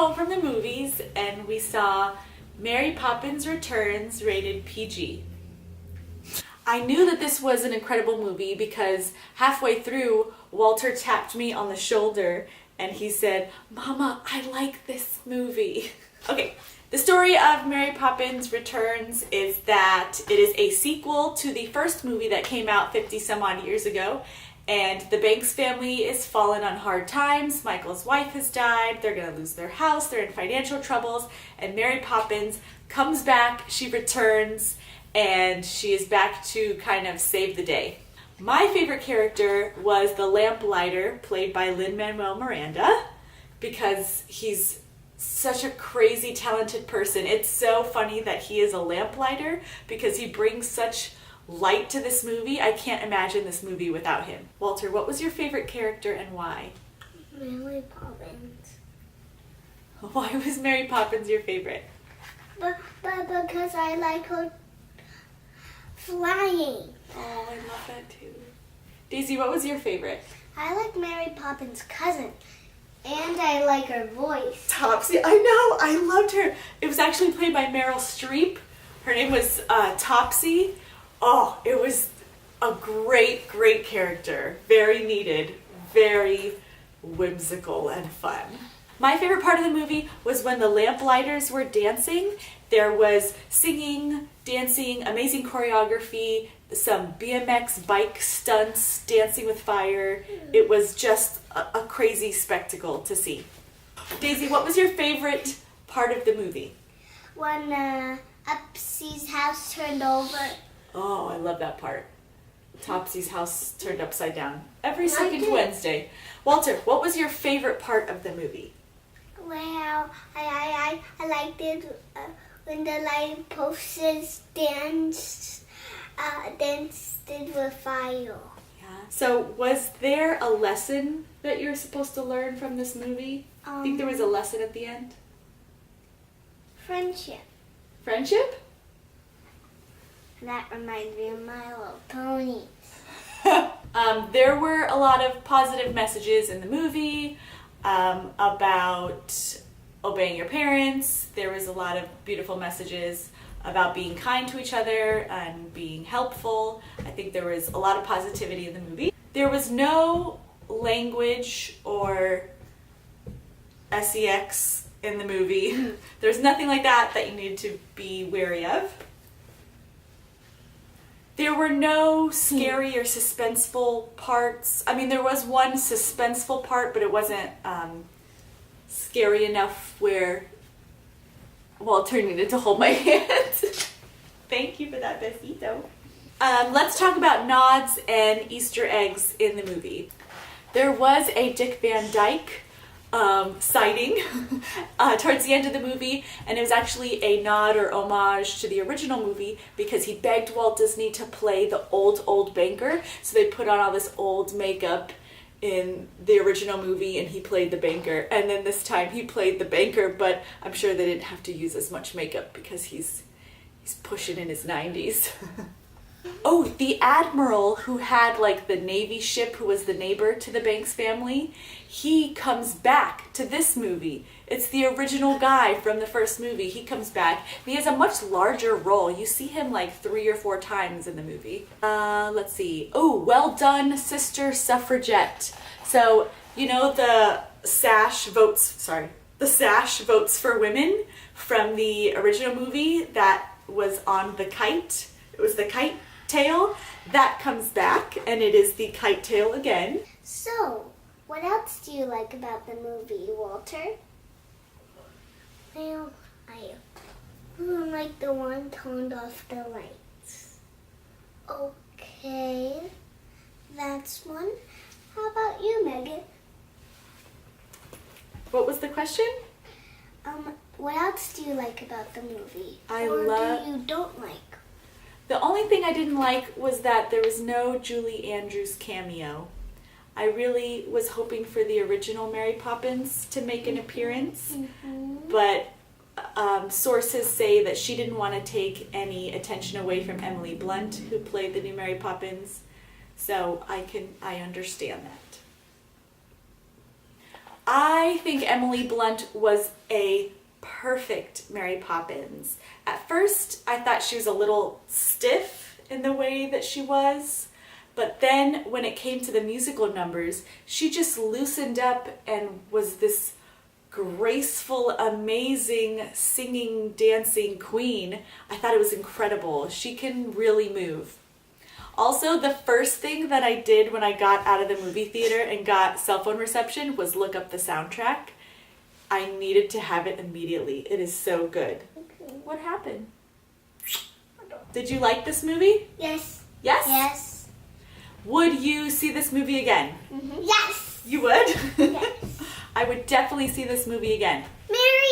home from the movies and we saw Mary Poppins Returns rated PG. I knew that this was an incredible movie because halfway through, Walter tapped me on the shoulder and he said, "Mama, I like this movie." Okay, the story of Mary Poppins Returns is that it is a sequel to the first movie that came out 50 some odd years ago. And the Banks family is fallen on hard times. Michael's wife has died. They're going to lose their house. They're in financial troubles. And Mary Poppins comes back. She returns. And she is back to kind of save the day. My favorite character was the lamplighter, played by Lin-Manuel Miranda, because he's such a crazy talented person. It's so funny that he is a lamplighter because he brings such light to this movie. I can't imagine this movie without him. Walter, what was your favorite character and why? Mary Poppins. Why was Mary Poppins your favorite? But because I like her flying. Oh, I love that too. Daisy, what was your favorite? I like Mary Poppins' cousin. And I like her voice. Topsy, I know, I loved her. It was actually played by Meryl Streep. Her name was Topsy. Oh, it was a great, great character. Very needed, very whimsical and fun. My favorite part of the movie was when the lamplighters were dancing. There was singing, dancing, amazing choreography, some BMX bike stunts, dancing with fire. It was just a crazy spectacle to see. Daisy, what was your favorite part of the movie? When Upsy's house turned over. Oh, I love that part. Topsy's house turned upside down. Every second Wednesday. Walter, what was your favorite part of the movie? Well, I liked it when the light posts danced with fire. Yeah. So was there a lesson that you're supposed to learn from this movie? I think there was a lesson at the end. Friendship. Friendship? That reminds me of My Little Ponies. There were a lot of positive messages in the movie about obeying your parents. There was a lot of beautiful messages about being kind to each other and being helpful. I think there was a lot of positivity in the movie. There was no language or sex in the movie. There's nothing like that you need to be wary of. There were no scary or suspenseful parts. I mean, there was one suspenseful part, but it wasn't scary enough where Walter needed to hold my hand. Thank you for that besito. Let's talk about nods and Easter eggs in the movie. There was a Dick Van Dyke sighting towards the end of the movie, and it was actually a nod or homage to the original movie because he begged Walt Disney to play the old banker, so they put on all this old makeup in the original movie and he played the banker, and then this time he played the banker, but I'm sure they didn't have to use as much makeup because he's pushing in his 90s. Oh, the admiral who had like the Navy ship who was the neighbor to the Banks family, he comes back to this movie. It's the original guy from the first movie. He comes back. He has a much larger role. You see him like 3 or 4 times in the movie. Let's see. Oh, well done, Sister Suffragette. So, you know the sash votes for women from the original movie that was on the kite. It was the kite tail. That comes back, and it is the kite tail again. So, what else do you like about the movie, Walter? Well, I don't like the one turned off the lights. Okay, that's one. How about you, Megan? What was the question? What else do you like about the movie? Do you don't like? The only thing I didn't like was that there was no Julie Andrews cameo. I really was hoping for the original Mary Poppins to make an appearance, but sources say that she didn't want to take any attention away from Emily Blunt, who played the new Mary Poppins, so I understand that. I think Emily Blunt was a perfect Mary Poppins. At first, I thought she was a little stiff in the way that she was, but then when it came to the musical numbers, she just loosened up and was this graceful, amazing, singing, dancing queen. I thought it was incredible. She can really move. Also, the first thing that I did when I got out of the movie theater and got cell phone reception was look up the soundtrack. I needed to have it immediately. It is so good. Okay. What happened? Did you like this movie? Yes. Yes? Yes. Would you see this movie again? Mm-hmm. Yes. You would? Yes. I would definitely see this movie again. Mary